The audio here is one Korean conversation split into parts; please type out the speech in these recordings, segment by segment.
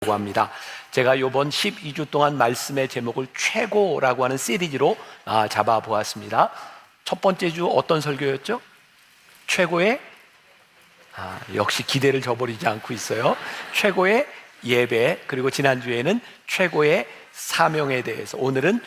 나누려고 합니다. 제가 이번 12주 동안 말씀의 제목을 최고라고 하는 시리즈로 잡아보았습니다. 첫 번째 주 어떤 설교였죠? 최고의 역시 기대를 저버리지 않고 있어요. 최고의 예배, 그리고 지난주에는 최고의 사명에 대해서, 오늘은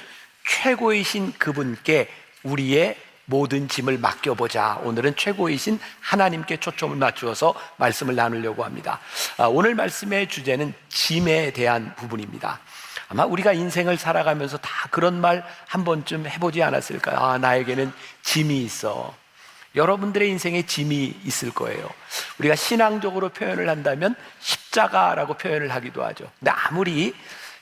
최고이신 그분께 우리의 모든 짐을 맡겨보자. 오늘은 최고이신 하나님께 초점을 맞추어서 말씀을 나누려고 합니다. 오늘 말씀의 주제는 짐에 대한 부분입니다. 아마 우리가 인생을 살아가면서 다 그런 말 한 번쯤 해보지 않았을까요? 나에게는 짐이 있어. 여러분들의 인생에 짐이 있을 거예요. 우리가 신앙적으로 표현을 한다면 십자가라고 표현을 하기도 하죠. 근데 아무리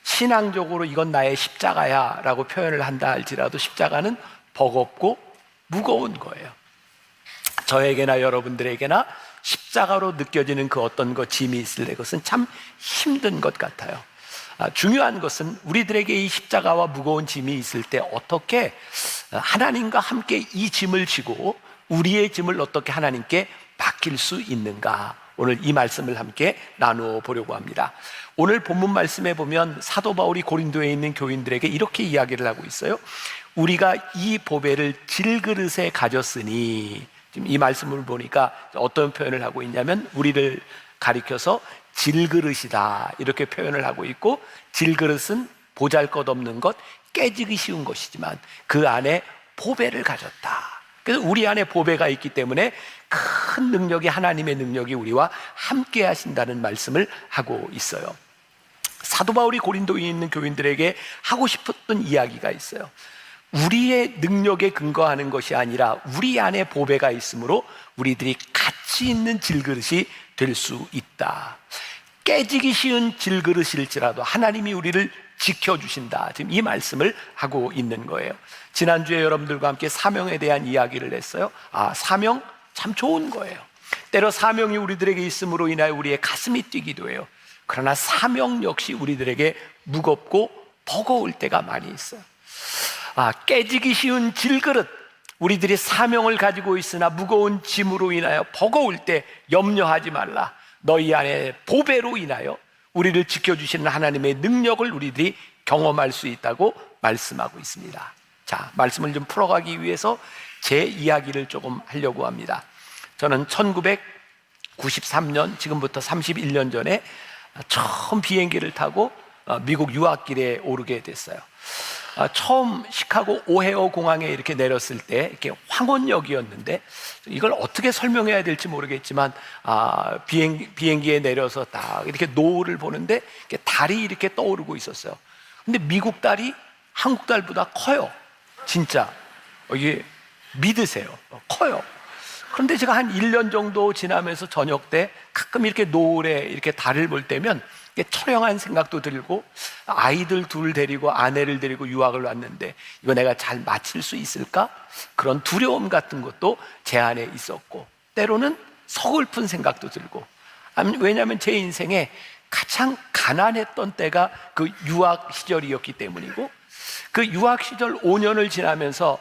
신앙적으로 이건 나의 십자가야 라고 표현을 한다 할지라도 십자가는 버겁고 무거운 거예요. 저에게나 여러분들에게나 십자가로 느껴지는 그 어떤 짐이 있을 때 그것은 참 힘든 것 같아요. 중요한 것은 우리들에게 이 십자가와 무거운 짐이 있을 때 어떻게 하나님과 함께 이 짐을 지고 우리의 짐을 어떻게 하나님께 맡길 수 있는가, 오늘 이 말씀을 함께 나누어 보려고 합니다. 오늘 본문 말씀에 보면 사도 바울이 고린도에 있는 교인들에게 이렇게 이야기를 하고 있어요. 우리가 이 보배를 질그릇에 가졌으니, 지금 이 말씀을 보니까 어떤 표현을 하고 있냐면 우리를 가리켜서 질그릇이다 이렇게 표현을 하고 있고, 질그릇은 보잘것없는 것, 깨지기 쉬운 것이지만 그 안에 보배를 가졌다. 그래서 우리 안에 보배가 있기 때문에 큰 능력이, 하나님의 능력이 우리와 함께 하신다는 말씀을 하고 있어요. 사도 바울이 고린도에 있는 교인들에게 하고 싶었던 이야기가 있어요. 우리의 능력에 근거하는 것이 아니라 우리 안에 보배가 있으므로 우리들이 가치 있는 질그릇이 될 수 있다. 깨지기 쉬운 질그릇일지라도 하나님이 우리를 지켜주신다. 지금 이 말씀을 하고 있는 거예요. 지난주에 여러분들과 함께 사명에 대한 이야기를 했어요. 사명 참 좋은 거예요. 때로 사명이 우리들에게 있음으로 인하여 우리의 가슴이 뛰기도 해요. 그러나 사명 역시 우리들에게 무겁고 버거울 때가 많이 있어요. 깨지기 쉬운 질그릇, 우리들이 사명을 가지고 있으나 무거운 짐으로 인하여 버거울 때 염려하지 말라. 너희 안에 보배로 인하여 우리를 지켜주시는 하나님의 능력을 우리들이 경험할 수 있다고 말씀하고 있습니다. 자, 말씀을 좀 풀어가기 위해서 제 이야기를 조금 하려고 합니다. 저는 1993년, 지금부터 31년 전에 처음 비행기를 타고 미국 유학길에 오르게 됐어요. 처음 시카고 오헤어 공항에 이렇게 내렸을 때 이렇게 황혼역이었는데, 이걸 어떻게 설명해야 될지 모르겠지만 비행기에 내려서 딱 이렇게 노을을 보는데 이렇게 달이 이렇게 떠오르고 있었어요. 근데 미국 달이 한국 달보다 커요. 진짜 이게 믿으세요. 커요. 그런데 제가 한 1년 정도 지나면서 저녁 때 가끔 이렇게 노을에 이렇게 달을 볼 때면 처량한 생각도 들고, 아이들 둘 데리고 아내를 데리고 유학을 왔는데 이거 내가 잘 마칠 수 있을까? 그런 두려움 같은 것도 제 안에 있었고, 때로는 서글픈 생각도 들고, 왜냐하면 제 인생에 가장 가난했던 때가 그 유학 시절이었기 때문이고, 그 유학 시절 5년을 지나면서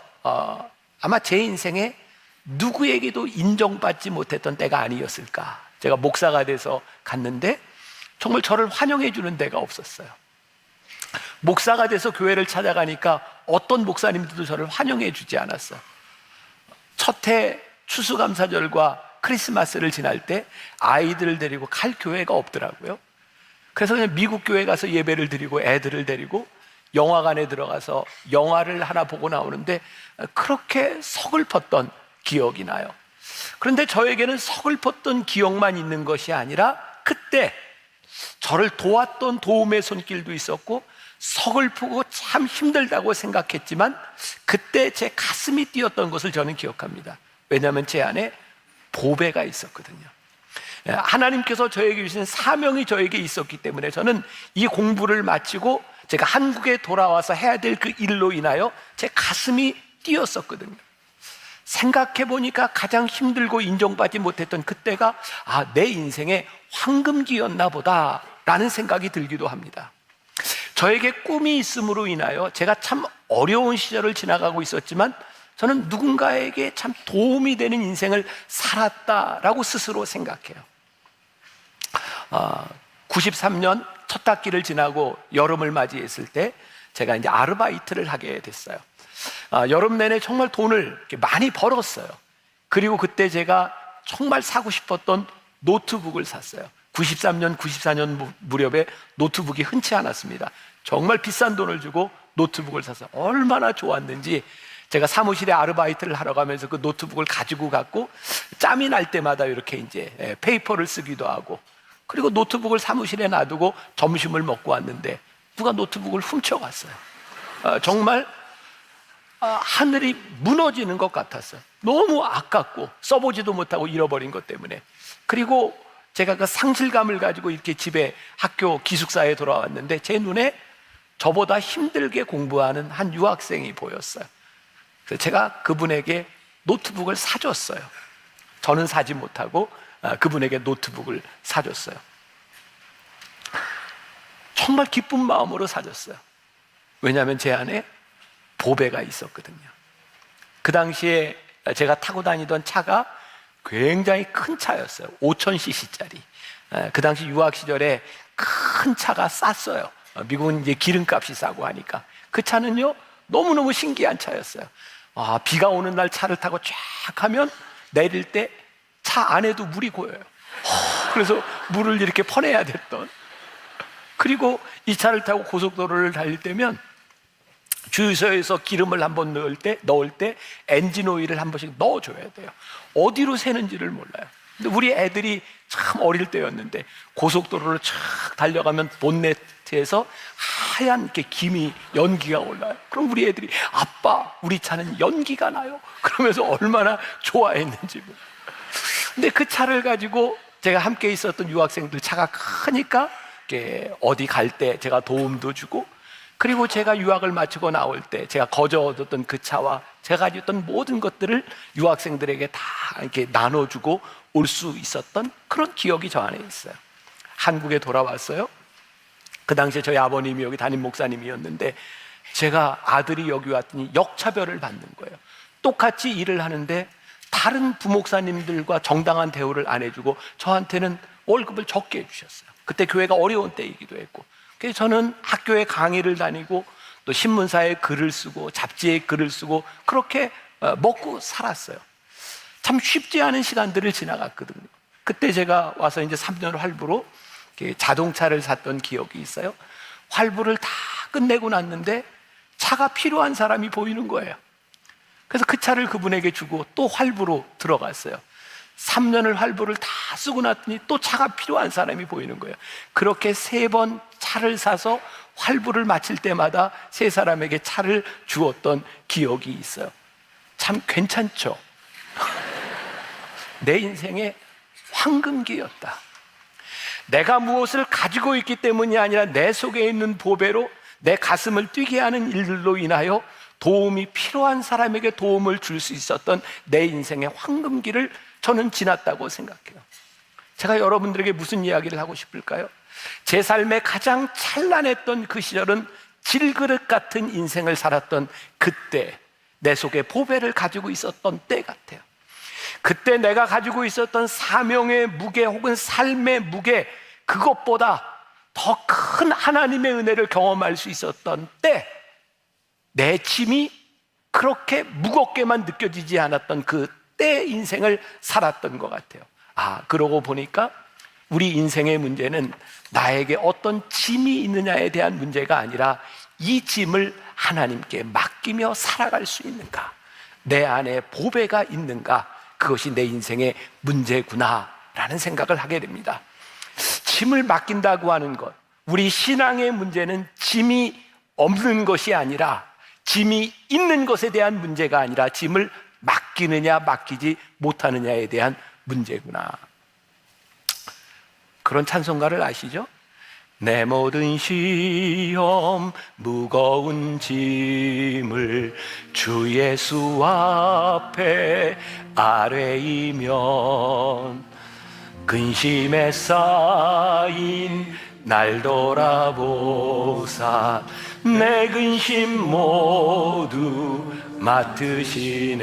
아마 제 인생에 누구에게도 인정받지 못했던 때가 아니었을까. 제가 목사가 돼서 갔는데 정말 저를 환영해 주는 데가 없었어요. 목사가 돼서 교회를 찾아가니까 어떤 목사님들도 저를 환영해 주지 않았어요. 첫 해 추수감사절과 크리스마스를 지날 때 아이들을 데리고 갈 교회가 없더라고요. 그래서 그냥 미국 교회 가서 예배를 드리고 애들을 데리고 영화관에 들어가서 영화를 하나 보고 나오는데 그렇게 서글펐던 기억이 나요. 그런데 저에게는 서글펐던 기억만 있는 것이 아니라 그때 저를 도왔던 도움의 손길도 있었고, 서글프고 참 힘들다고 생각했지만 그때 제 가슴이 뛰었던 것을 저는 기억합니다. 왜냐하면 제 안에 보배가 있었거든요. 하나님께서 저에게 주신 사명이 저에게 있었기 때문에 저는 이 공부를 마치고 제가 한국에 돌아와서 해야 될 그 일로 인하여 제 가슴이 뛰었었거든요. 생각해보니까 가장 힘들고 인정받지 못했던 그때가 내 인생의 황금기였나 보다 라는 생각이 들기도 합니다. 저에게 꿈이 있음으로 인하여 제가 참 어려운 시절을 지나가고 있었지만 저는 누군가에게 참 도움이 되는 인생을 살았다라고 스스로 생각해요. 93년 첫 학기를 지나고 여름을 맞이했을 때 제가 이제 아르바이트를 하게 됐어요. 여름 내내 정말 돈을 이렇게 많이 벌었어요. 그리고 그때 제가 정말 사고 싶었던 노트북을 샀어요. 93년, 94년 무렵에 노트북이 흔치 않았습니다. 정말 비싼 돈을 주고 노트북을 샀어요. 얼마나 좋았는지 제가 사무실에 아르바이트를 하러 가면서 그 노트북을 가지고 갔고 짬이 날 때마다 이렇게 이제 페이퍼를 쓰기도 하고, 그리고 노트북을 사무실에 놔두고 점심을 먹고 왔는데 누가 노트북을 훔쳐갔어요. 정말 하늘이 무너지는 것 같았어요. 너무 아깝고 써보지도 못하고 잃어버린 것 때문에. 그리고 제가 그 상실감을 가지고 이렇게 집에 학교 기숙사에 돌아왔는데 제 눈에 저보다 힘들게 공부하는 한 유학생이 보였어요. 그래서 제가 그분에게 노트북을 사줬어요. 저는 사지 못하고 그분에게 노트북을 사줬어요. 정말 기쁜 마음으로 사줬어요. 왜냐하면 제 안에 보배가 있었거든요. 그 당시에 제가 타고 다니던 차가 굉장히 큰 차였어요. 5000cc짜리. 그 당시 유학 시절에 큰 차가 쌌어요. 미국은 이제 기름값이 싸고 하니까. 그 차는요, 너무너무 신기한 차였어요. 비가 오는 날 차를 타고 쫙 하면 내릴 때 차 안에도 물이 고여요. 그래서 물을 이렇게 퍼내야 됐던. 그리고 이 차를 타고 고속도로를 달릴 때면 주유소에서 기름을 한번 넣을 때 엔진 오일을 한 번씩 넣어줘야 돼요. 어디로 새는지를 몰라요. 근데 우리 애들이 참 어릴 때였는데 고속도로를 쫙 달려가면 본네트에서 하얀 이렇게 김이 연기가 올라요. 그럼 우리 애들이 아빠, 우리 차는 연기가 나요. 그러면서 얼마나 좋아했는지. 근데 그 차를 가지고 제가 함께 있었던 유학생들 차가 크니까 어디 갈 때 제가 도움도 주고, 그리고 제가 유학을 마치고 나올 때 제가 거저 얻었던 그 차와 제가 가졌던 모든 것들을 유학생들에게 다 이렇게 나눠주고 올 수 있었던 그런 기억이 저 안에 있어요. 한국에 돌아왔어요. 그 당시에 저희 아버님이 여기 담임 목사님이었는데 제가 아들이 여기 왔더니 역차별을 받는 거예요. 똑같이 일을 하는데 다른 부목사님들과 정당한 대우를 안 해주고 저한테는 월급을 적게 해주셨어요. 그때 교회가 어려운 때이기도 했고, 그래서 저는 학교에 강의를 다니고 또 신문사에 글을 쓰고 잡지에 글을 쓰고 그렇게 먹고 살았어요. 참 쉽지 않은 시간들을 지나갔거든요. 그때 제가 와서 이제 3년 활부로 자동차를 샀던 기억이 있어요. 활부를 다 끝내고 났는데 차가 필요한 사람이 보이는 거예요. 그래서 그 차를 그분에게 주고 또 활부로 들어갔어요. 3년을 활부를 다 쓰고 났더니 또 차가 필요한 사람이 보이는 거예요. 그렇게 3번 차를 사서 활부를 마칠 때마다 세 사람에게 차를 주었던 기억이 있어요. 참 괜찮죠? 내 인생의 황금기였다. 내가 무엇을 가지고 있기 때문이 아니라 내 속에 있는 보배로 내 가슴을 뛰게 하는 일들로 인하여 도움이 필요한 사람에게 도움을 줄 수 있었던 내 인생의 황금기를 저는 지났다고 생각해요. 제가 여러분들에게 무슨 이야기를 하고 싶을까요? 제 삶에 가장 찬란했던 그 시절은 질그릇 같은 인생을 살았던 그때, 내 속에 보배를 가지고 있었던 때 같아요. 그때 내가 가지고 있었던 사명의 무게 혹은 삶의 무게, 그것보다 더 큰 하나님의 은혜를 경험할 수 있었던 때, 내 짐이 그렇게 무겁게만 느껴지지 않았던 그 때 인생을 살았던 것 같아요. 그러고 보니까 우리 인생의 문제는 나에게 어떤 짐이 있느냐에 대한 문제가 아니라 이 짐을 하나님께 맡기며 살아갈 수 있는가, 내 안에 보배가 있는가, 그것이 내 인생의 문제구나라는 생각을 하게 됩니다. 짐을 맡긴다고 하는 것, 우리 신앙의 문제는 짐이 없는 것이 아니라, 짐이 있는 것에 대한 문제가 아니라 짐을 맡기느냐 맡기지 못하느냐에 대한 문제구나. 그런 찬송가를 아시죠? 내 모든 시험 무거운 짐을 주 예수 앞에 아뢰이면 근심에 쌓인 날 돌아보사 내 근심 모두 맡으시네.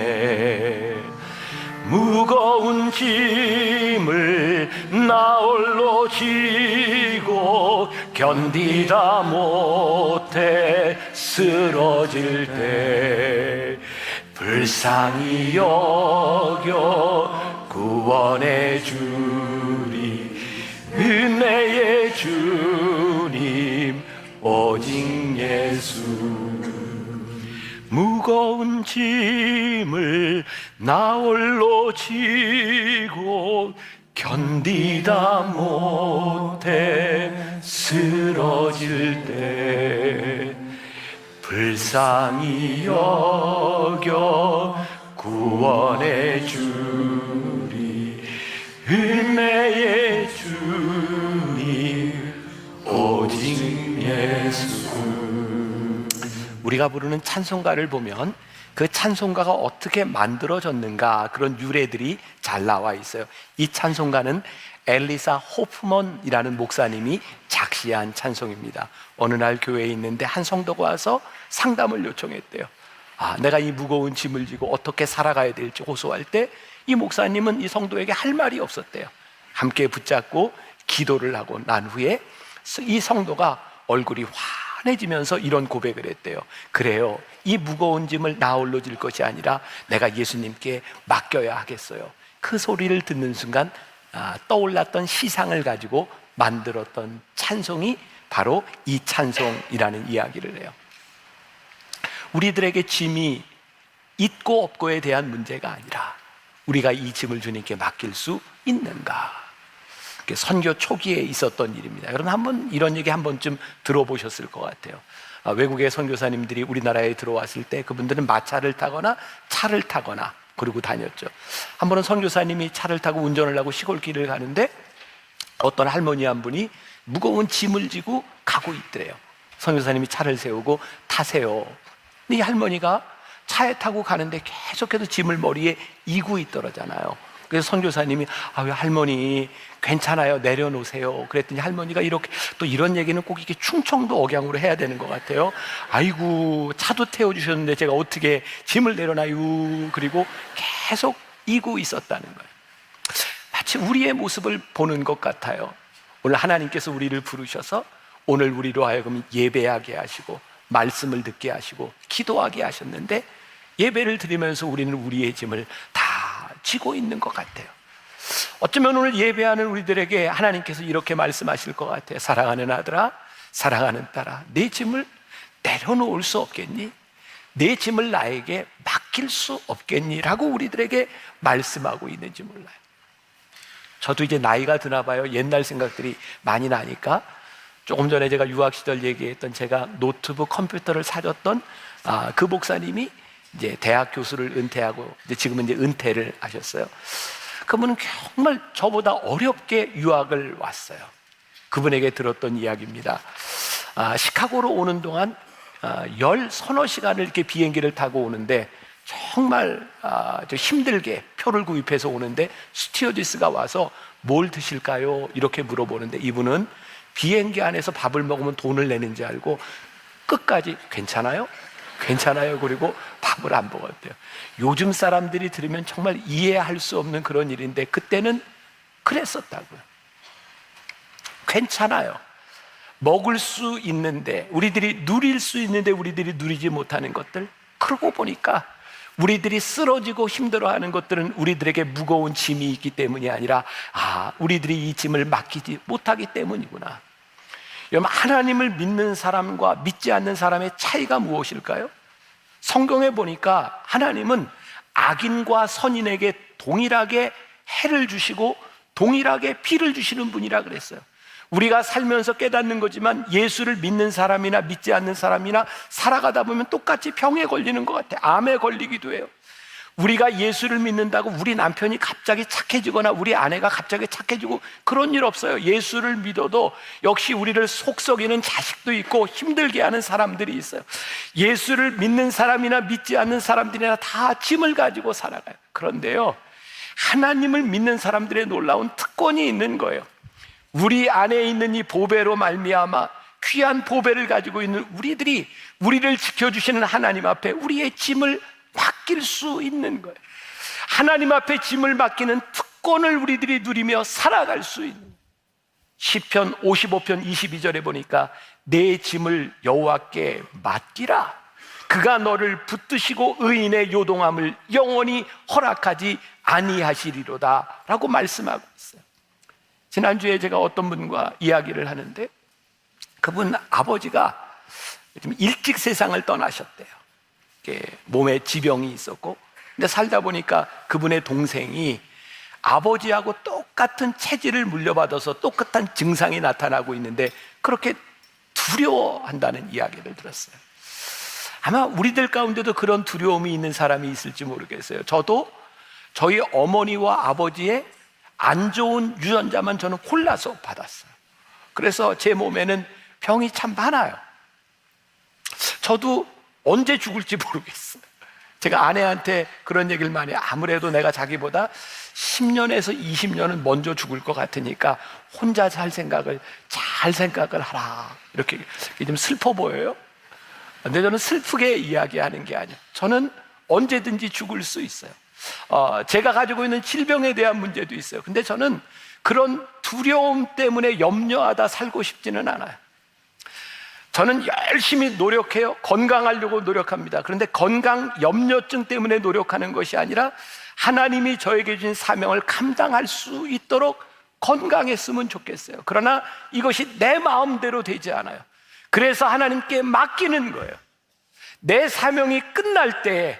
무거운 짐을 나 홀로 지고 견디다 못해 쓰러질 때 불쌍히 여겨 구원해 주리 은혜의 주님 오직 예수. 무거운 짐을 나 홀로 지고 견디다 못해 쓰러질 때 불쌍히 여겨 구원해 주리 은혜의 주님 오직 예수. 우리가 부르는 찬송가를 보면 그 찬송가가 어떻게 만들어졌는가 그런 유래들이 잘 나와 있어요. 이 찬송가는 엘리사 호프먼이라는 목사님이 작시한 찬송입니다. 어느 날 교회에 있는데 한 성도가 와서 상담을 요청했대요. 내가 이 무거운 짐을 지고 어떻게 살아가야 될지 호소할 때 이 목사님은 이 성도에게 할 말이 없었대요. 함께 붙잡고 기도를 하고 난 후에 이 성도가 얼굴이 환해지면서 이런 고백을 했대요. 그래요, 이 무거운 짐을 나 홀로 질 것이 아니라 내가 예수님께 맡겨야 하겠어요. 그 소리를 듣는 순간 떠올랐던 시상을 가지고 만들었던 찬송이 바로 이 찬송이라는 이야기를 해요. 우리들에게 짐이 있고 없고에 대한 문제가 아니라 우리가 이 짐을 주님께 맡길 수 있는가, 선교 초기에 있었던 일입니다. 여러분 한번 이런 얘기 한 번쯤 들어보셨을 것 같아요. 외국의 선교사님들이 우리나라에 들어왔을 때 그분들은 마차를 타거나 차를 타거나 그러고 다녔죠. 한 번은 선교사님이 차를 타고 운전을 하고 시골길을 가는데 어떤 할머니 한 분이 무거운 짐을 지고 가고 있더래요. 선교사님이 차를 세우고 타세요. 근데 이 할머니가 차에 타고 가는데 계속해서 짐을 머리에 이고 있더라잖아요. 그래서 선교사님이 왜 할머니 괜찮아요, 내려놓으세요. 그랬더니 할머니가 이렇게, 또 이런 얘기는 꼭 이렇게 충청도 억양으로 해야 되는 것 같아요. 아이고 차도 태워주셨는데 제가 어떻게 짐을 내려놔요. 그리고 계속 이고 있었다는 거예요. 마치 우리의 모습을 보는 것 같아요. 오늘 하나님께서 우리를 부르셔서 오늘 우리로 하여금 예배하게 하시고 말씀을 듣게 하시고 기도하게 하셨는데 예배를 드리면서 우리는 우리의 짐을 다 지고 있는 것 같아요. 어쩌면 오늘 예배하는 우리들에게 하나님께서 이렇게 말씀하실 것 같아요. 사랑하는 아들아, 사랑하는 딸아, 내 짐을 내려놓을 수 없겠니? 내 짐을 나에게 맡길 수 없겠니? 라고 우리들에게 말씀하고 있는지 몰라요. 저도 이제 나이가 드나 봐요. 옛날 생각들이 많이 나니까. 조금 전에 제가 유학 시절 얘기했던 제가 노트북 컴퓨터를 사줬던 그 목사님이 이제 대학 교수를 은퇴하고 지금은 이제 은퇴를 하셨어요. 그분은 정말 저보다 어렵게 유학을 왔어요. 그분에게 들었던 이야기입니다. 시카고로 오는 동안 10서너 시간을 이렇게 비행기를 타고 오는데 정말 힘들게 표를 구입해서 오는데 스튜어디스가 와서 뭘 드실까요? 이렇게 물어보는데 이분은 비행기 안에서 밥을 먹으면 돈을 내는지 알고 끝까지 괜찮아요? 괜찮아요. 그리고 밥을 안 먹었대요. 요즘 사람들이 들으면 정말 이해할 수 없는 그런 일인데 그때는 그랬었다고요. 괜찮아요. 먹을 수 있는데, 우리들이 누릴 수 있는데 우리들이 누리지 못하는 것들, 그러고 보니까 우리들이 쓰러지고 힘들어하는 것들은 우리들에게 무거운 짐이 있기 때문이 아니라 우리들이 이 짐을 맡기지 못하기 때문이구나. 여러분, 하나님을 믿는 사람과 믿지 않는 사람의 차이가 무엇일까요? 성경에 보니까 하나님은 악인과 선인에게 동일하게 해를 주시고 동일하게 피를 주시는 분이라 그랬어요. 우리가 살면서 깨닫는 거지만 예수를 믿는 사람이나 믿지 않는 사람이나 살아가다 보면 똑같이 병에 걸리는 것 같아요. 암에 걸리기도 해요. 우리가 예수를 믿는다고 우리 남편이 갑자기 착해지거나 우리 아내가 갑자기 착해지고 그런 일 없어요. 예수를 믿어도 역시 우리를 속썩이는 자식도 있고 힘들게 하는 사람들이 있어요. 예수를 믿는 사람이나 믿지 않는 사람들이나 다 짐을 가지고 살아가요. 그런데요, 하나님을 믿는 사람들의 놀라운 특권이 있는 거예요. 우리 안에 있는 이 보배로 말미암아 귀한 보배를 가지고 있는 우리들이 우리를 지켜주시는 하나님 앞에 우리의 짐을 맡길 수 있는 거예요. 하나님 앞에 짐을 맡기는 특권을 우리들이 누리며 살아갈 수 있는, 시편 55편 22절에 보니까 내 짐을 여호와께 맡기라, 그가 너를 붙드시고 의인의 요동함을 영원히 허락하지 아니하시리로다 라고 말씀하고 있어요. 지난주에 제가 어떤 분과 이야기를 하는데 그분 아버지가 좀 일찍 세상을 떠나셨대요. 몸에 지병이 있었고, 근데 살다 보니까 그분의 동생이 아버지하고 똑같은 체질을 물려받아서 똑같은 증상이 나타나고 있는데 그렇게 두려워한다는 이야기를 들었어요. 아마 우리들 가운데도 그런 두려움이 있는 사람이 있을지 모르겠어요. 저도 저희 어머니와 아버지의 안 좋은 유전자만 저는 골라서 받았어요. 그래서 제 몸에는 병이 참 많아요. 저도 언제 죽을지 모르겠어요. 제가 아내한테 그런 얘기를 많이 해요. 아무래도 내가 자기보다 10년에서 20년은 먼저 죽을 것 같으니까 혼자 잘 생각을 하라. 이렇게 좀 슬퍼 보여요. 근데 저는 슬프게 이야기하는 게 아니에요. 저는 언제든지 죽을 수 있어요. 제가 가지고 있는 질병에 대한 문제도 있어요. 근데 저는 그런 두려움 때문에 염려하다 살고 싶지는 않아요. 저는 열심히 노력해요. 건강하려고 노력합니다. 그런데 건강 염려증 때문에 노력하는 것이 아니라 하나님이 저에게 주신 사명을 감당할 수 있도록 건강했으면 좋겠어요. 그러나 이것이 내 마음대로 되지 않아요. 그래서 하나님께 맡기는 거예요. 내 사명이 끝날 때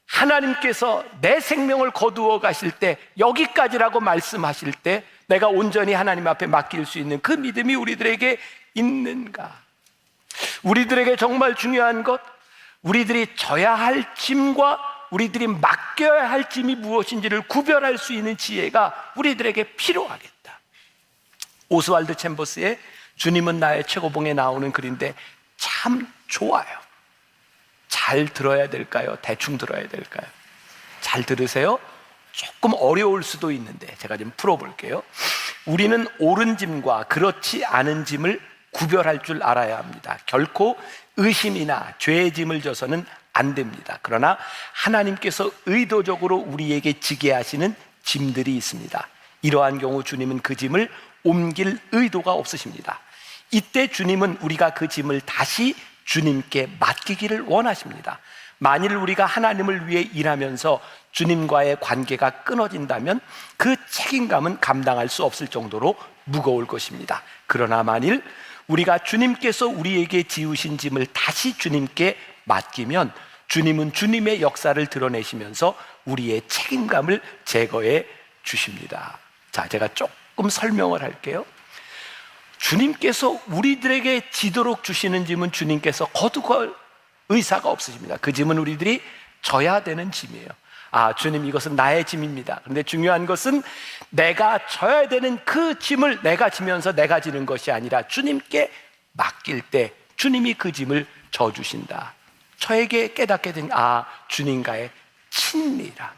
하나님께서 내 생명을 거두어 가실 때, 여기까지라고 말씀하실 때 내가 온전히 하나님 앞에 맡길 수 있는 그 믿음이 우리들에게 있는가? 우리들에게 정말 중요한 것, 우리들이 져야 할 짐과 우리들이 맡겨야 할 짐이 무엇인지를 구별할 수 있는 지혜가 우리들에게 필요하겠다. 오스왈드 챔버스의 주님은 나의 최고봉에 나오는 글인데 참 좋아요. 잘 들어야 될까요? 대충 들어야 될까요? 잘 들으세요. 조금 어려울 수도 있는데 제가 좀 풀어볼게요. 우리는 옳은 짐과 그렇지 않은 짐을 구별할 줄 알아야 합니다. 결코 의심이나 죄의 짐을 져서는 안 됩니다. 그러나 하나님께서 의도적으로 우리에게 지게 하시는 짐들이 있습니다. 이러한 경우 주님은 그 짐을 옮길 의도가 없으십니다. 이때 주님은 우리가 그 짐을 다시 주님께 맡기기를 원하십니다. 만일 우리가 하나님을 위해 일하면서 주님과의 관계가 끊어진다면 그 책임감은 감당할 수 없을 정도로 무거울 것입니다. 그러나 만일 우리가 주님께서 우리에게 지으신 짐을 다시 주님께 맡기면 주님은 주님의 역사를 드러내시면서 우리의 책임감을 제거해 주십니다. 자, 제가 조금 설명을 할게요. 주님께서 우리들에게 지도록 주시는 짐은 주님께서 거두고 의사가 없으십니다. 그 짐은 우리들이 져야 되는 짐이에요. 주님, 이것은 나의 짐입니다. 그런데 중요한 것은 내가 져야 되는 그 짐을 내가 지면서 내가 지는 것이 아니라 주님께 맡길 때 주님이 그 짐을 져주신다. 저에게 깨닫게 된 주님과의 친밀함,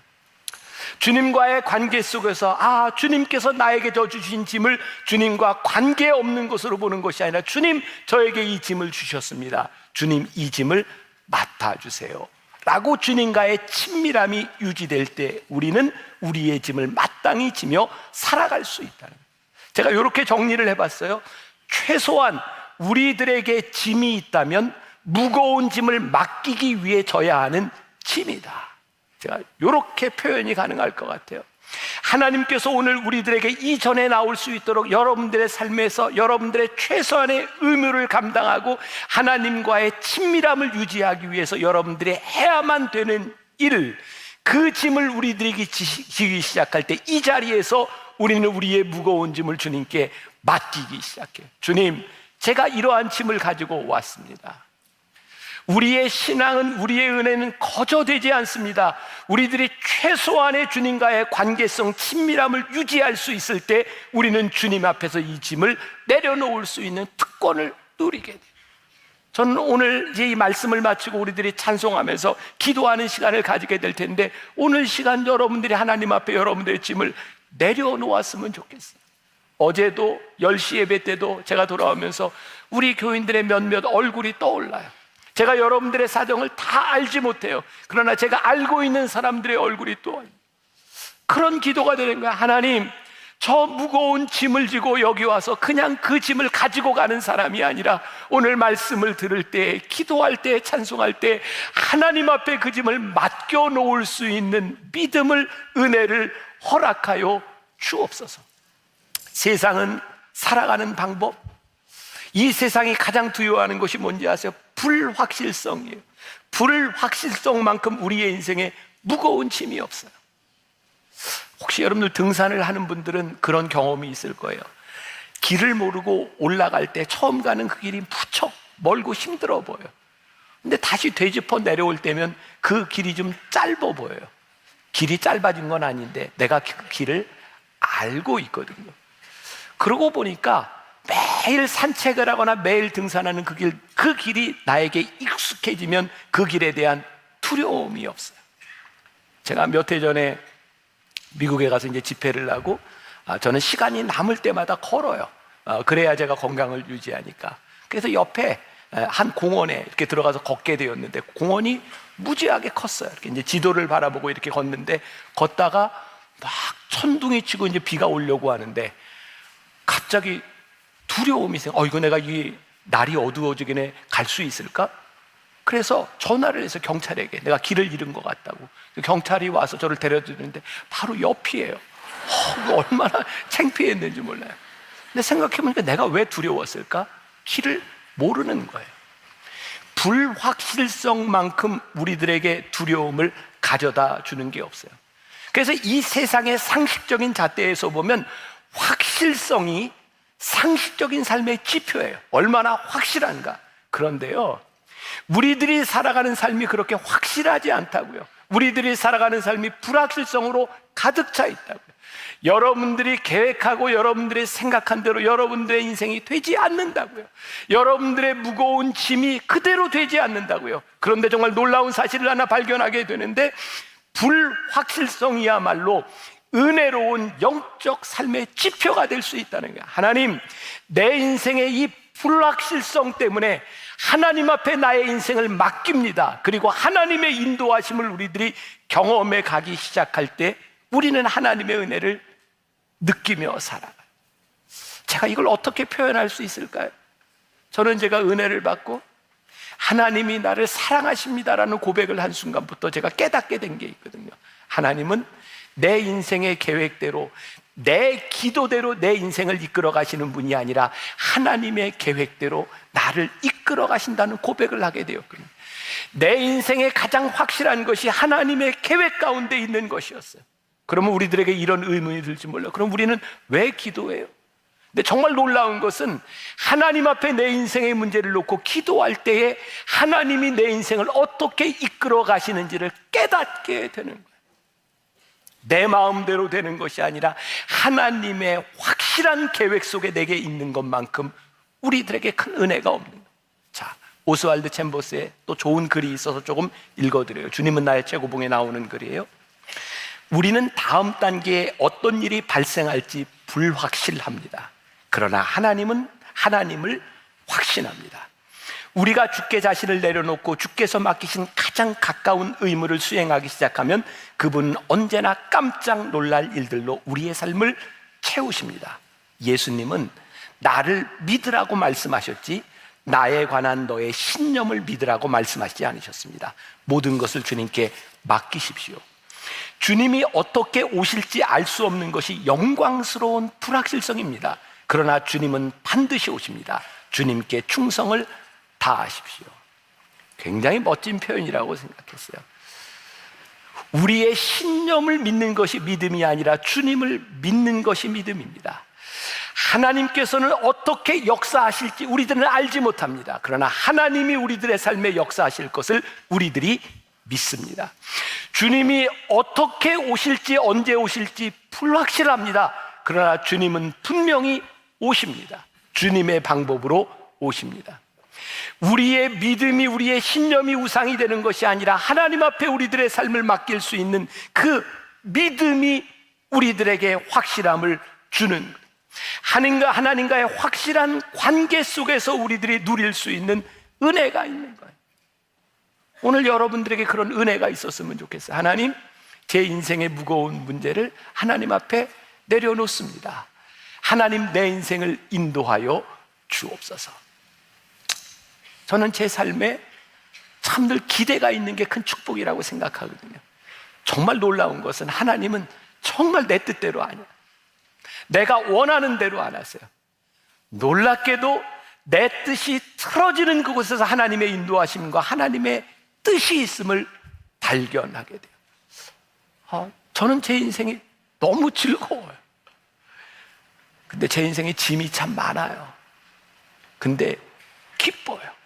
주님과의 관계 속에서 주님께서 나에게 져주신 짐을 주님과 관계없는 것으로 보는 것이 아니라 주님, 저에게 이 짐을 주셨습니다. 주님, 이 짐을 맡아주세요 라고 주님과의 친밀함이 유지될 때 우리는 우리의 짐을 마땅히 지며 살아갈 수 있다는 거예요. 제가 이렇게 정리를 해봤어요. 최소한 우리들에게 짐이 있다면 무거운 짐을 맡기기 위해 져야 하는 짐이다. 제가 이렇게 표현이 가능할 것 같아요. 하나님께서 오늘 우리들에게 이전에 나올 수 있도록 여러분들의 삶에서 여러분들의 최소한의 의무를 감당하고 하나님과의 친밀함을 유지하기 위해서 여러분들이 해야만 되는 일을, 그 짐을 우리들에게 지기 시작할 때 이 자리에서 우리는 우리의 무거운 짐을 주님께 맡기기 시작해요. 주님, 제가 이러한 짐을 가지고 왔습니다. 우리의 신앙은, 우리의 은혜는 거저되지 않습니다. 우리들이 최소한의 주님과의 관계성, 친밀함을 유지할 수 있을 때 우리는 주님 앞에서 이 짐을 내려놓을 수 있는 특권을 누리게 돼요. 저는 오늘 이제 이 말씀을 마치고 우리들이 찬송하면서 기도하는 시간을 가지게 될 텐데 오늘 시간 여러분들이 하나님 앞에 여러분들의 짐을 내려놓았으면 좋겠어요. 어제도 10시 예배 때도 제가 돌아오면서 우리 교인들의 몇몇 얼굴이 떠올라요. 제가 여러분들의 사정을 다 알지 못해요. 그러나 제가 알고 있는 사람들의 얼굴이 또 그런 기도가 되는 거야. 하나님, 저 무거운 짐을 지고 여기 와서 그냥 그 짐을 가지고 가는 사람이 아니라 오늘 말씀을 들을 때, 기도할 때, 찬송할 때 하나님 앞에 그 짐을 맡겨 놓을 수 있는 믿음을, 은혜를 허락하여 주옵소서. 세상은 살아가는 방법, 이 세상이 가장 두려워하는 것이 뭔지 아세요? 불확실성이에요. 불확실성만큼 우리의 인생에 무거운 짐이 없어요. 혹시 여러분들 등산을 하는 분들은 그런 경험이 있을 거예요. 길을 모르고 올라갈 때 처음 가는 그 길이 무척 멀고 힘들어 보여요. 근데 다시 되짚어 내려올 때면 그 길이 좀 짧아 보여요. 길이 짧아진 건 아닌데 내가 그 길을 알고 있거든요. 그러고 보니까 매일 산책을 하거나 매일 등산하는 그 길이 나에게 익숙해지면 그 길에 대한 두려움이 없어요. 제가 몇 해 전에 미국에 가서 이제 집회를 하고, 저는 시간이 남을 때마다 걸어요. 그래야 제가 건강을 유지하니까. 그래서 옆에 한 공원에 이렇게 들어가서 걷게 되었는데, 공원이 무지하게 컸어요. 이렇게 이제 지도를 바라보고 이렇게 걷는데, 걷다가 막 천둥이 치고 이제 비가 오려고 하는데, 갑자기 두려움이 생겨. 이거 내가 이 날이 어두워지기 전에 갈 수 있을까? 그래서 전화를 해서 경찰에게 내가 길을 잃은 것 같다고. 경찰이 와서 저를 데려주는데 바로 옆이에요. 얼마나 창피했는지 몰라요. 근데 생각해보니까 내가 왜 두려웠을까? 길을 모르는 거예요. 불확실성만큼 우리들에게 두려움을 가져다 주는 게 없어요. 그래서 이 세상의 상식적인 잣대에서 보면 확실성이 상식적인 삶의 지표예요. 얼마나 확실한가. 그런데요, 우리들이 살아가는 삶이 그렇게 확실하지 않다고요. 우리들이 살아가는 삶이 불확실성으로 가득 차 있다고요. 여러분들이 계획하고 여러분들이 생각한 대로 여러분들의 인생이 되지 않는다고요. 여러분들의 무거운 짐이 그대로 되지 않는다고요. 그런데 정말 놀라운 사실을 하나 발견하게 되는데, 불확실성이야말로 은혜로운 영적 삶의 지표가 될 수 있다는 거예요. 하나님, 내 인생의 이 불확실성 때문에 하나님 앞에 나의 인생을 맡깁니다. 그리고 하나님의 인도하심을 우리들이 경험해 가기 시작할 때 우리는 하나님의 은혜를 느끼며 살아가요. 제가 이걸 어떻게 표현할 수 있을까요? 저는 제가 은혜를 받고 하나님이 나를 사랑하십니다라는 고백을 한 순간부터 제가 깨닫게 된 게 있거든요. 하나님은 내 인생의 계획대로, 내 기도대로 내 인생을 이끌어 가시는 분이 아니라 하나님의 계획대로 나를 이끌어 가신다는 고백을 하게 되었거든요. 내 인생의 가장 확실한 것이 하나님의 계획 가운데 있는 것이었어요. 그러면 우리들에게 이런 의문이 들지 몰라요. 그럼 우리는 왜 기도해요? 근데 정말 놀라운 것은 하나님 앞에 내 인생의 문제를 놓고 기도할 때에 하나님이 내 인생을 어떻게 이끌어 가시는지를 깨닫게 되는 거예요. 내 마음대로 되는 것이 아니라 하나님의 확실한 계획 속에 내게 있는 것만큼 우리들에게 큰 은혜가 없는 거예요. 자, 오스왈드 챔버스의 또 좋은 글이 있어서 조금 읽어드려요. 주님은 나의 최고봉에 나오는 글이에요. 우리는 다음 단계에 어떤 일이 발생할지 불확실합니다. 그러나 하나님은 하나님을 확신합니다. 우리가 주께 자신을 내려놓고 주께서 맡기신 가장 가까운 의무를 수행하기 시작하면 그분은 언제나 깜짝 놀랄 일들로 우리의 삶을 채우십니다. 예수님은 나를 믿으라고 말씀하셨지 나에 관한 너의 신념을 믿으라고 말씀하시지 않으셨습니다. 모든 것을 주님께 맡기십시오. 주님이 어떻게 오실지 알 수 없는 것이 영광스러운 불확실성입니다. 그러나 주님은 반드시 오십니다. 주님께 충성을 다하십시오. 굉장히 멋진 표현이라고 생각했어요. 우리의 신념을 믿는 것이 믿음이 아니라 주님을 믿는 것이 믿음입니다. 하나님께서는 어떻게 역사하실지 우리들은 알지 못합니다. 그러나 하나님이 우리들의 삶에 역사하실 것을 우리들이 믿습니다. 주님이 어떻게 오실지 언제 오실지 불확실합니다. 그러나 주님은 분명히 오십니다. 주님의 방법으로 오십니다. 우리의 믿음이, 우리의 신념이 우상이 되는 것이 아니라 하나님 앞에 우리들의 삶을 맡길 수 있는 그 믿음이 우리들에게 확실함을 주는, 하나님과의 확실한 관계 속에서 우리들이 누릴 수 있는 은혜가 있는 거예요. 오늘 여러분들에게 그런 은혜가 있었으면 좋겠어요. 하나님, 제 인생의 무거운 문제를 하나님 앞에 내려놓습니다. 하나님, 내 인생을 인도하여 주옵소서. 저는 제 삶에 참 늘 기대가 있는 게 큰 축복이라고 생각하거든요. 정말 놀라운 것은 하나님은 정말 내 뜻대로 아니야. 내가 원하는 대로 안 하세요. 놀랍게도 내 뜻이 틀어지는 그곳에서 하나님의 인도하심과 하나님의 뜻이 있음을 발견하게 돼요. 저는 제 인생이 너무 즐거워요. 근데 제 인생에 짐이 참 많아요. 근데 기뻐요.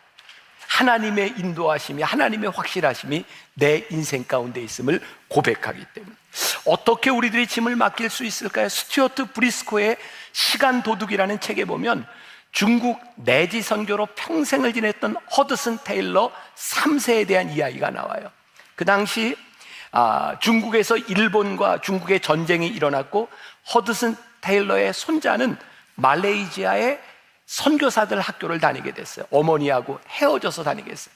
하나님의 인도하심이, 하나님의 확실하심이 내 인생 가운데 있음을 고백하기 때문에. 어떻게 우리들이 짐을 맡길 수 있을까요? 스튜어트 브리스코의 시간 도둑이라는 책에 보면 중국 내지 선교로 평생을 지냈던 허드슨 테일러 3세에 대한 이야기가 나와요. 그 당시 중국에서 일본과 중국의 전쟁이 일어났고 허드슨 테일러의 손자는 말레이시아의 선교사들 학교를 다니게 됐어요. 어머니하고 헤어져서 다니게 됐어요.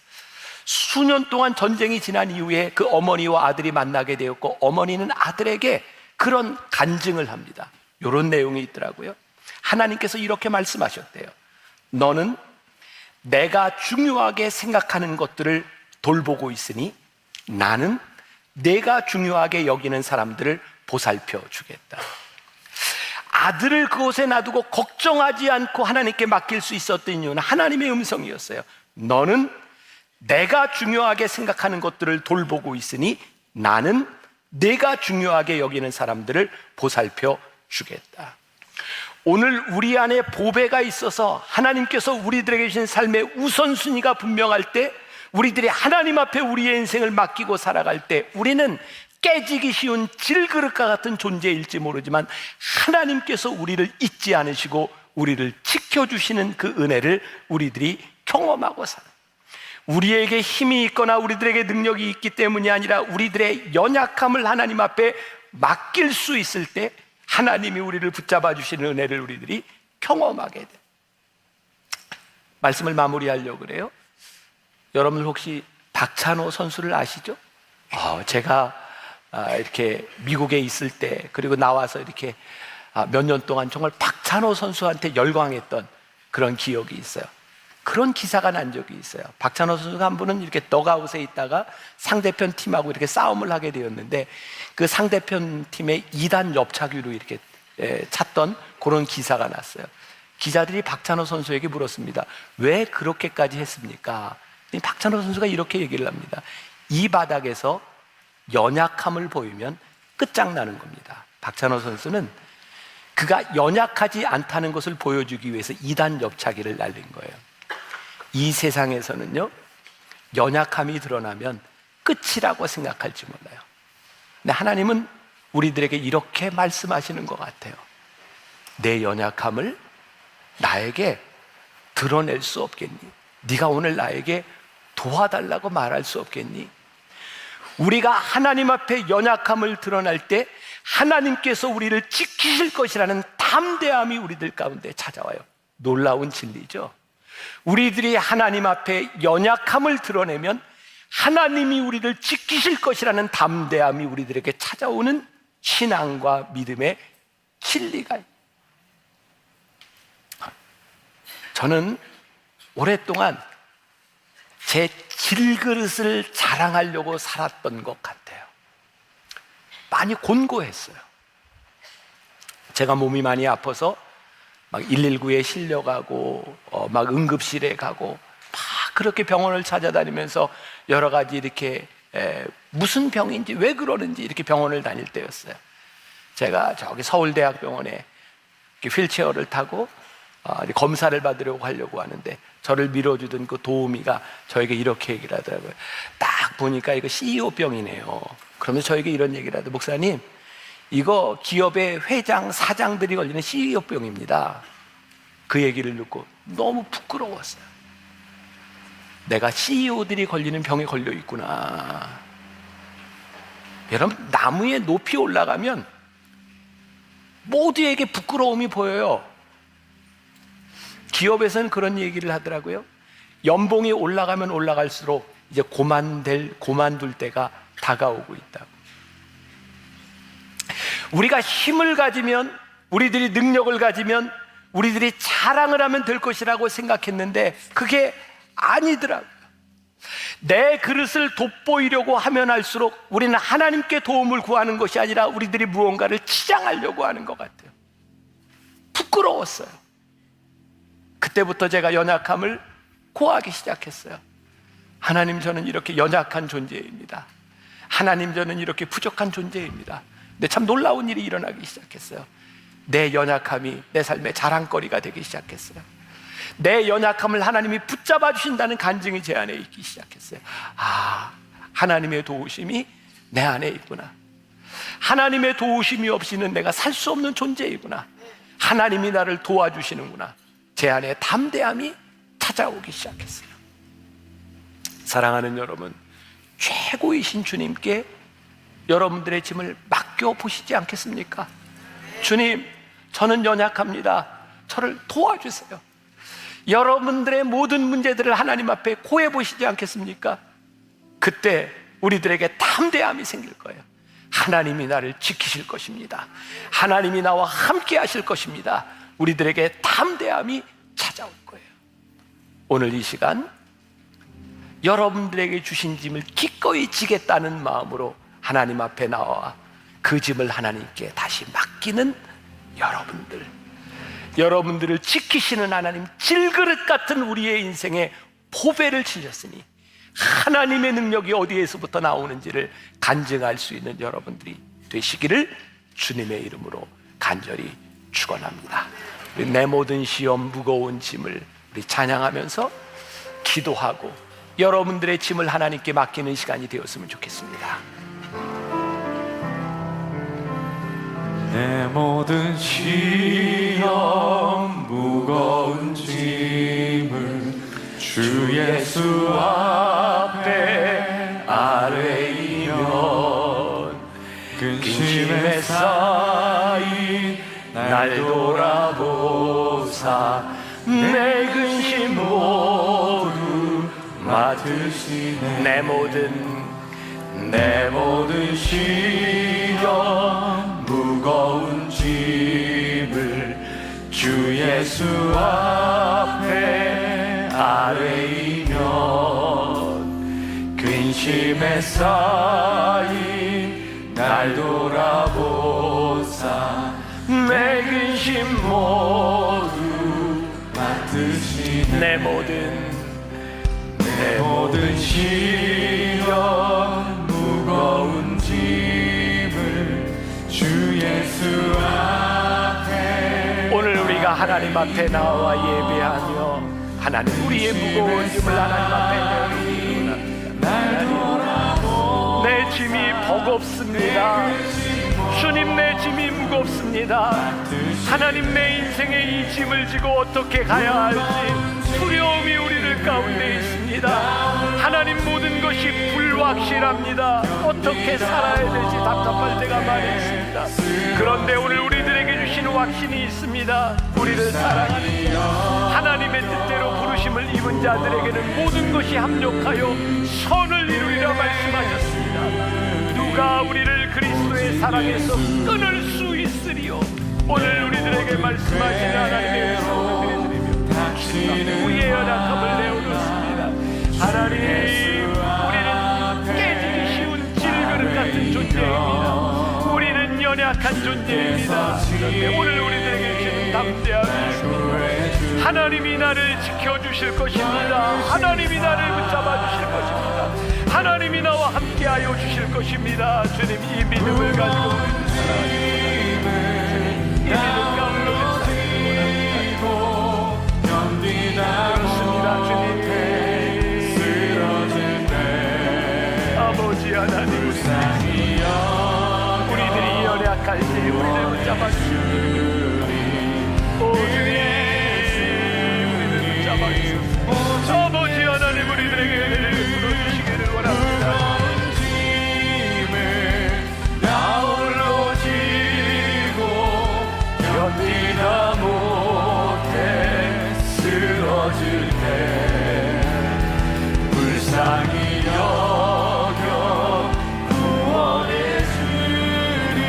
수년 동안 전쟁이 지난 이후에 그 어머니와 아들이 만나게 되었고, 어머니는 아들에게 그런 간증을 합니다. 이런 내용이 있더라고요. 하나님께서 이렇게 말씀하셨대요. 너는 내가 중요하게 생각하는 것들을 돌보고 있으니 나는 내가 중요하게 여기는 사람들을 보살펴 주겠다. 아들을 그곳에 놔두고 걱정하지 않고 하나님께 맡길 수 있었던 이유는 하나님의 음성이었어요. 너는 내가 중요하게 생각하는 것들을 돌보고 있으니 나는 내가 중요하게 여기는 사람들을 보살펴 주겠다. 오늘 우리 안에 보배가 있어서 하나님께서 우리들에게 주신 삶의 우선순위가 분명할 때, 우리들이 하나님 앞에 우리의 인생을 맡기고 살아갈 때 우리는 깨지기 쉬운 질그릇과 같은 존재일지 모르지만 하나님께서 우리를 잊지 않으시고 우리를 지켜주시는 그 은혜를 우리들이 경험하고 살아요. 우리에게 힘이 있거나 우리들에게 능력이 있기 때문이 아니라 우리들의 연약함을 하나님 앞에 맡길 수 있을 때 하나님이 우리를 붙잡아 주시는 은혜를 우리들이 경험하게 돼요. 말씀을 마무리하려고 그래요. 여러분 혹시 박찬호 선수를 아시죠? 제가 이렇게 미국에 있을 때, 그리고 나와서 이렇게 몇 년 동안 정말 박찬호 선수한테 열광했던 그런 기억이 있어요. 그런 기사가 난 적이 있어요. 박찬호 선수가 한 분은 이렇게 덕아웃에 있다가 상대편 팀하고 이렇게 싸움을 하게 되었는데 그 상대편 팀의 2단 옆차기로 이렇게 찼던 그런 기사가 났어요. 기자들이 박찬호 선수에게 물었습니다. 왜 그렇게까지 했습니까? 박찬호 선수가 이렇게 얘기를 합니다. 이 바닥에서 연약함을 보이면 끝장나는 겁니다. 박찬호 선수는 그가 연약하지 않다는 것을 보여주기 위해서 2단 옆차기를 날린 거예요. 이 세상에서는요, 연약함이 드러나면 끝이라고 생각할지 몰라요. 근데 하나님은 우리들에게 이렇게 말씀하시는 것 같아요. 내 연약함을 나에게 드러낼 수 없겠니? 네가 오늘 나에게 도와달라고 말할 수 없겠니? 우리가 하나님 앞에 연약함을 드러날 때 하나님께서 우리를 지키실 것이라는 담대함이 우리들 가운데 찾아와요. 놀라운 진리죠. 우리들이 하나님 앞에 연약함을 드러내면 하나님이 우리를 지키실 것이라는 담대함이 우리들에게 찾아오는 신앙과 믿음의 진리가 있어요. 저는 오랫동안 제 질그릇을 자랑하려고 살았던 것 같아요. 많이 곤고했어요. 제가 몸이 많이 아파서 막 119에 실려가고 막 응급실에 가고 막 그렇게 병원을 찾아다니면서 여러 가지 이렇게 무슨 병인지 왜 그러는지 이렇게 병원을 다닐 때였어요. 제가 저기 서울대학병원에 휠체어를 타고 검사를 받으려고 하려고 하는데 저를 밀어주던 그 도우미가 저에게 이렇게 얘기를 하더라고요. 딱 보니까 이거 CEO병이네요. 그러면서 저에게 이런 얘기를 하더라고요. 목사님, 이거 기업의 회장, 사장들이 걸리는 CEO병입니다. 그 얘기를 듣고 너무 부끄러웠어요. 내가 CEO들이 걸리는 병에 걸려 있구나. 여러분, 나무에 높이 올라가면 모두에게 부끄러움이 보여요. 기업에서는 그런 얘기를 하더라고요. 연봉이 올라가면 올라갈수록 이제 고만둘 때가 다가오고 있다고. 우리가 힘을 가지면, 우리들이 능력을 가지면, 우리들이 자랑을 하면 될 것이라고 생각했는데 그게 아니더라고요. 내 그릇을 돋보이려고 하면 할수록 우리는 하나님께 도움을 구하는 것이 아니라 우리들이 무언가를 치장하려고 하는 것 같아요. 부끄러웠어요. 그때부터 제가 연약함을 고하기 시작했어요. 하나님, 저는 이렇게 연약한 존재입니다. 하나님, 저는 이렇게 부족한 존재입니다. 근데 참 놀라운 일이 일어나기 시작했어요. 내 연약함이 내 삶의 자랑거리가 되기 시작했어요. 내 연약함을 하나님이 붙잡아 주신다는 간증이 제 안에 있기 시작했어요. 아, 하나님의 도우심이 내 안에 있구나. 하나님의 도우심이 없이는 내가 살 수 없는 존재이구나. 하나님이 나를 도와주시는구나. 제 안에 담대함이 찾아오기 시작했어요. 사랑하는 여러분, 최고이신 주님께 여러분들의 짐을 맡겨보시지 않겠습니까? 주님, 저는 연약합니다. 저를 도와주세요. 여러분들의 모든 문제들을 하나님 앞에 고해 보시지 않겠습니까? 그때 우리들에게 담대함이 생길 거예요. 하나님이 나를 지키실 것입니다. 하나님이 나와 함께 하실 것입니다. 우리들에게 담대함이 찾아올 거예요. 오늘 이 시간 여러분들에게 주신 짐을 기꺼이 지겠다는 마음으로 하나님 앞에 나와 그 짐을 하나님께 다시 맡기는 여러분들을 지키시는 하나님, 질그릇 같은 우리의 인생에 보배를 치셨으니 하나님의 능력이 어디에서부터 나오는지를 간증할 수 있는 여러분들이 되시기를 주님의 이름으로 간절히 축원합니다. 내 모든 시험 무거운 짐을 우리 찬양하면서 기도하고 여러분들의 짐을 하나님께 맡기는 시간이 되었으면 좋겠습니다. 내 모든 시험 무거운 짐을 주 예수 앞에 아뢰이면 근심에 쌓인 날 돌아보사 내 근심 모두 맡으시네. 내 모든 시험 무거운 짐을 주 예수 앞에 아뢰이면 근심에 쌓인 날 돌아보사 내 근심 모두 맡으시네. 내 모든 시험 무거운 짐을 주 예수 앞에. 오늘 우리가 하나님 앞에 나와 예배하며 하나님, 우리의 무거운 짐을 하나님 앞에 내어드리고, 내 짐이 버겁습니다. 주님, 내 짐이 무겁습니다. 하나님, 내 인생의 이 짐을 지고 어떻게 가야 할지 두려움이 우리들 가운데 있습니다. 하나님, 모든 것이 불확실합니다. 어떻게 살아야 될지 답답할 때가 많이 있습니다. 그런데 오늘 우리들에게 주신 확신이 있습니다. 우리를 사랑하는 하나님의 뜻대로 부르심을 입은 자들에게는 모든 것이 합력하여 선을 이루리라 말씀하셨습니다. 누가 우리를 그리스도의 사랑에서 끊을 수 있으리요. 오늘 우리들에게 말씀하시는 하나님의 은혜를 드리며 우리의 연약함을 내어놓습니다. 하나님, 우리는 깨지기 쉬운 질그릇 같은 존재입니다. 우리는 연약한 존재입니다. 그런데 오늘 우리들에게 주시는 담대함이 있습니다. 하나님이 나를 지켜주실 것입니다. 하나님이 나를 붙잡아 주실 것입니다. 하나님이 나와 함께하여 주실 것입니다. 주님, 이 믿음을 가지고 우리를 사랑하십니다. 이 믿음 가운데 그렇습니다. 주님, 아버지 하나님, 우리들이 연약할 때 우리를 붙잡아 주시옵소서. 오 주님, 우리를 붙잡아 주시옵소서. 아버지 하나님, 우리들에게 은혜를 부어주시기를 원합니다. 나 홀로 지고 견디다 못해 쓰러질 때 불쌍히 여겨 구원해 주리.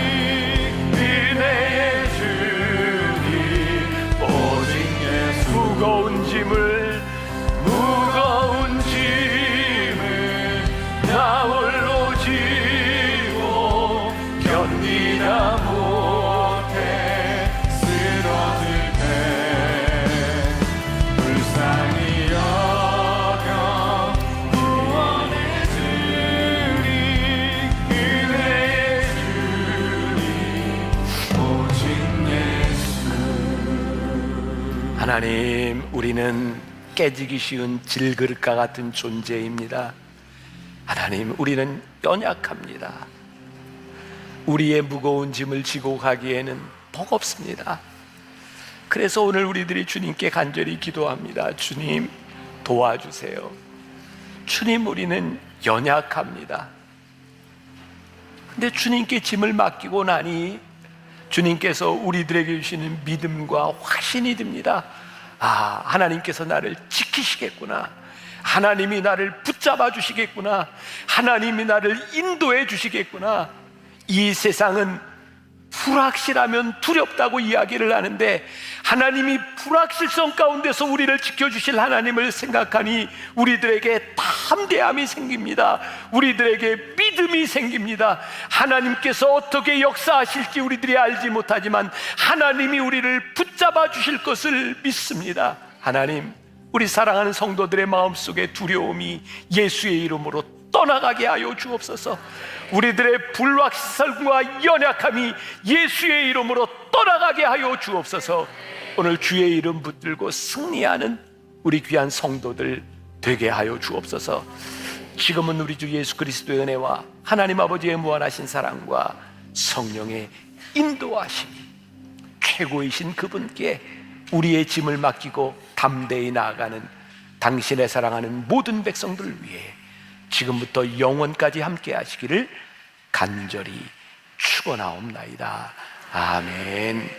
하나님, 우리는 깨지기 쉬운 질그릇과 같은 존재입니다. 하나님, 우리는 연약합니다. 우리의 무거운 짐을 지고 가기에는 버겁습니다. 그래서 오늘 우리들이 주님께 간절히 기도합니다. 주님, 도와주세요. 주님, 우리는 연약합니다. 근데 주님께 짐을 맡기고 나니 주님께서 우리들에게 주시는 믿음과 확신이 듭니다. 아, 하나님께서 나를 지키시겠구나. 하나님이 나를 붙잡아 주시겠구나. 하나님이 나를 인도해 주시겠구나. 이 세상은 불확실하면 두렵다고 이야기를 하는데, 하나님이 불확실성 가운데서 우리를 지켜주실 하나님을 생각하니 우리들에게 담대함이 생깁니다. 우리들에게 믿음이 생깁니다. 하나님께서 어떻게 역사하실지 우리들이 알지 못하지만 하나님이 우리를 붙잡아 주실 것을 믿습니다. 하나님, 우리 사랑하는 성도들의 마음속에 두려움이 예수의 이름으로 떠나가게 하여 주옵소서. 우리들의 불확실성과 연약함이 예수의 이름으로 떠나가게 하여 주옵소서. 오늘 주의 이름 붙들고 승리하는 우리 귀한 성도들 되게 하여 주옵소서. 지금은 우리 주 예수 그리스도의 은혜와 하나님 아버지의 무한하신 사랑과 성령의 인도하심이 최고이신 그분께 우리의 짐을 맡기고 담대히 나아가는 당신의 사랑하는 모든 백성들 위해 지금부터 영원까지 함께 하시기를 간절히 축원하옵나이다. 아멘.